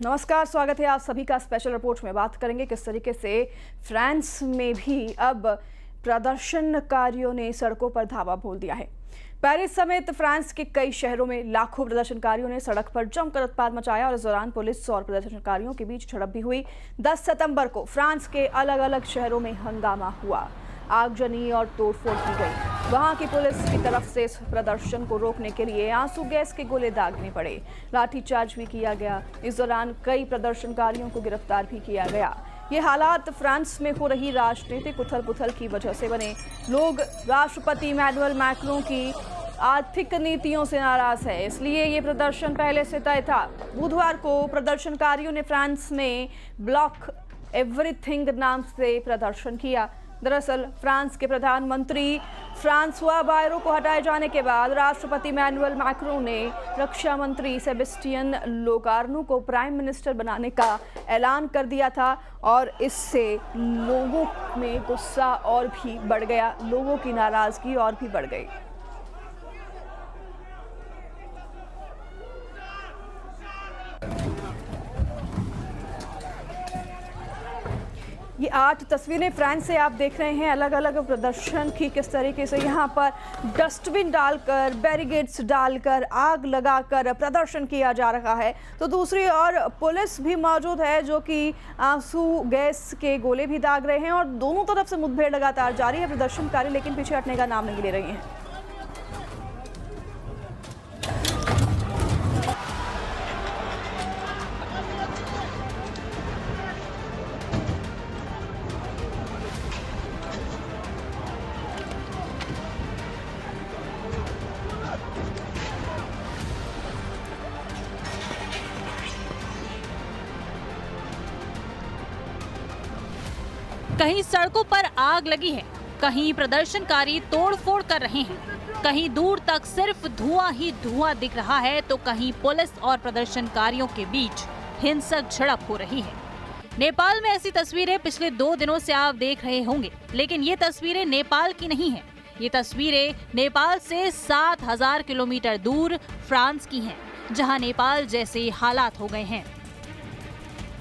नमस्कार, स्वागत है आप सभी का स्पेशल रिपोर्ट में। बात करेंगे किस तरीके से फ्रांस में भी अब प्रदर्शनकारियों ने सड़कों पर धावा बोल दिया है। पेरिस समेत फ्रांस के कई शहरों में लाखों प्रदर्शनकारियों ने सड़क पर जमकर उत्पात मचाया और इस दौरान पुलिस और प्रदर्शनकारियों के बीच झड़प भी हुई। 10 सितंबर को फ्रांस के अलग अलग शहरों में हंगामा हुआ, आगजनी और तोड़फोड़ की गई। वहां की पुलिस की तरफ से इस प्रदर्शन को रोकने के लिए आंसू गैस के गोले दागने पड़े, लाठीचार्ज भी किया गया। इस दौरान कई प्रदर्शनकारियों को गिरफ्तार भी किया गया। ये हालात फ्रांस में हो रही राजनीतिक उथल-पुथल की वजह से बने। लोग राष्ट्रपति इमैनुअल मैक्रों की आर्थिक नीतियों से नाराज है, इसलिए ये प्रदर्शन पहले से तय था। बुधवार को प्रदर्शनकारियों ने फ्रांस में ब्लॉक एवरीथिंग नाम से प्रदर्शन किया। दरअसल फ्रांस के प्रधानमंत्री फ्रांसवा बायरो को हटाए जाने के बाद राष्ट्रपति इमैनुअल मैक्रों ने रक्षा मंत्री सेबेस्टियन लोगार्नो को प्राइम मिनिस्टर बनाने का ऐलान कर दिया था और इससे लोगों में गुस्सा और भी बढ़ गया, लोगों की नाराजगी और भी बढ़ गई। ये 8 तस्वीरें फ्रांस से आप देख रहे हैं, अलग अलग प्रदर्शन की किस तरीके से यहाँ पर डस्टबिन डालकर, बैरिकेड्स डालकर, आग लगाकर प्रदर्शन किया जा रहा है। तो दूसरी ओर पुलिस भी मौजूद है जो कि आंसू गैस के गोले भी दाग रहे हैं और दोनों तरफ से मुठभेड़ लगातार जारी है। प्रदर्शनकारी लेकिन पीछे हटने का नाम नहीं ले रही हैं। कहीं सड़कों पर आग लगी है, कहीं प्रदर्शनकारी तोड़फोड़ कर रहे हैं, कहीं दूर तक सिर्फ धुआं ही धुआं दिख रहा है, तो कहीं पुलिस और प्रदर्शनकारियों के बीच हिंसक झड़प हो रही है। नेपाल में ऐसी तस्वीरें पिछले 2 दिनों से आप देख रहे होंगे, लेकिन ये तस्वीरें नेपाल की नहीं है। ये तस्वीरें नेपाल से 7000 किलोमीटर दूर फ्रांस की हैं, जहां नेपाल जैसे हालात हो गए हैं।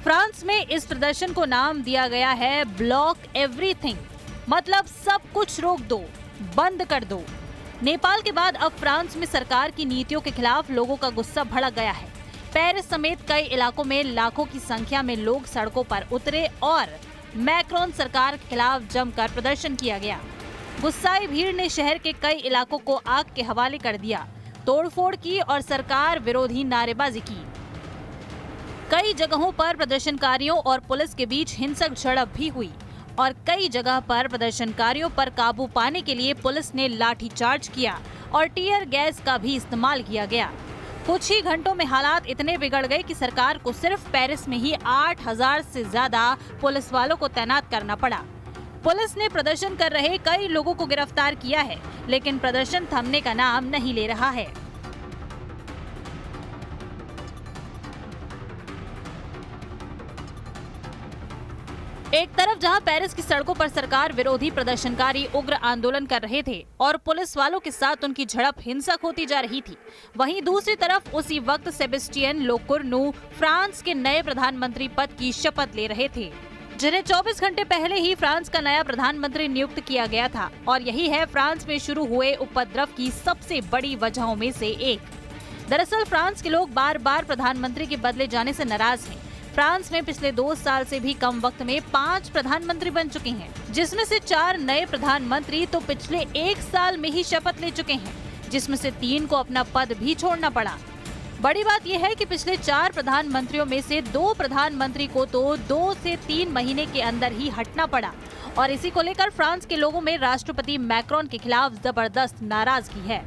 फ्रांस में इस प्रदर्शन को नाम दिया गया है ब्लॉक एवरीथिंग, मतलब सब कुछ रोक दो, बंद कर दो। नेपाल के बाद अब फ्रांस में सरकार की नीतियों के खिलाफ लोगों का गुस्सा भड़क गया है। पेरिस समेत कई इलाकों में लाखों की संख्या में लोग सड़कों पर उतरे और मैक्रोन सरकार के खिलाफ जमकर प्रदर्शन किया गया। गुस्साई भीड़ ने शहर के कई इलाकों को आग के हवाले कर दिया, तोड़फोड़ की और सरकार विरोधी नारेबाजी की। कई जगहों पर प्रदर्शनकारियों और पुलिस के बीच हिंसक झड़प भी हुई और कई जगह पर प्रदर्शनकारियों पर काबू पाने के लिए पुलिस ने लाठीचार्ज किया और टीयर गैस का भी इस्तेमाल किया गया। कुछ ही घंटों में हालात इतने बिगड़ गए कि सरकार को सिर्फ पेरिस में ही 8000 से ज्यादा पुलिस वालों को तैनात करना पड़ा। पुलिस ने प्रदर्शन कर रहे कई लोगों को गिरफ्तार किया है, लेकिन प्रदर्शन थमने का नाम नहीं ले रहा है। एक तरफ जहां पेरिस की सड़कों पर सरकार विरोधी प्रदर्शनकारी उग्र आंदोलन कर रहे थे और पुलिस वालों के साथ उनकी झड़प हिंसक होती जा रही थी, वहीं दूसरी तरफ उसी वक्त सेबेस्टियन लोगार्नो फ्रांस के नए प्रधानमंत्री पद की शपथ ले रहे थे, जिन्हें 24 घंटे पहले ही फ्रांस का नया प्रधानमंत्री नियुक्त किया गया था। और यही है फ्रांस में शुरू हुए उपद्रव की सबसे बड़ी वजहों में से एक। दरअसल फ्रांस के लोग बार बार प्रधानमंत्री के बदले जाने से नाराज हैं। फ्रांस में पिछले 2 साल से भी कम वक्त में 5 प्रधानमंत्री बन चुके हैं, जिसमें से 4 नए प्रधानमंत्री तो पिछले 1 साल में ही शपथ ले चुके हैं, जिसमें से 3 को अपना पद भी छोड़ना पड़ा। बड़ी बात यह है कि पिछले 4 प्रधानमंत्रियों में से 2 प्रधानमंत्री को तो 2 से 3 महीने के अंदर ही हटना पड़ा और इसी को लेकर फ्रांस के लोगों में राष्ट्रपति मैक्रोन के खिलाफ जबरदस्त नाराजगी है।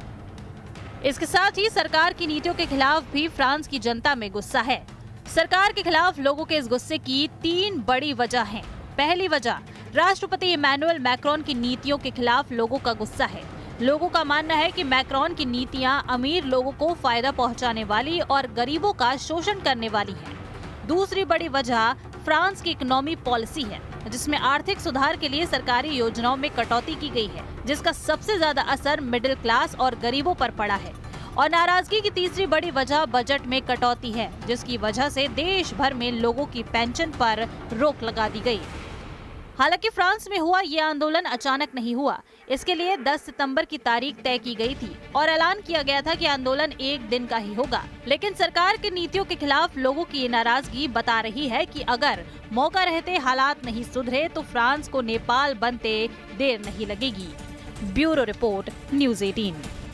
इसके साथ ही सरकार की नीतियों के खिलाफ भी फ्रांस की जनता में गुस्सा है। सरकार के खिलाफ लोगों के इस गुस्से की 3 बड़ी वजह हैं। पहली वजह, राष्ट्रपति इमैनुअल मैक्रोन की नीतियों के खिलाफ लोगों का गुस्सा है। लोगों का मानना है कि मैक्रोन की नीतियां अमीर लोगों को फायदा पहुंचाने वाली और गरीबों का शोषण करने वाली हैं। दूसरी बड़ी वजह फ्रांस की इकोनॉमी पॉलिसी है, जिसमें आर्थिक सुधार के लिए सरकारी योजनाओं में कटौती की गई है, जिसका सबसे ज्यादा असर मिडिल क्लास और गरीबों पर पड़ा है। और नाराजगी की तीसरी बड़ी वजह बजट में कटौती है, जिसकी वजह से देश भर में लोगों की पेंशन पर रोक लगा दी गई। हालांकि फ्रांस में हुआ ये आंदोलन अचानक नहीं हुआ। इसके लिए 10 सितंबर की तारीख तय की गई थी और ऐलान किया गया था कि आंदोलन एक दिन का ही होगा। लेकिन सरकार की नीतियों के खिलाफ लोगों की ये नाराजगी बता रही है कि अगर मौका रहते हालात नहीं सुधरे तो फ्रांस को नेपाल बनते देर नहीं लगेगी। Bureau report, news 18।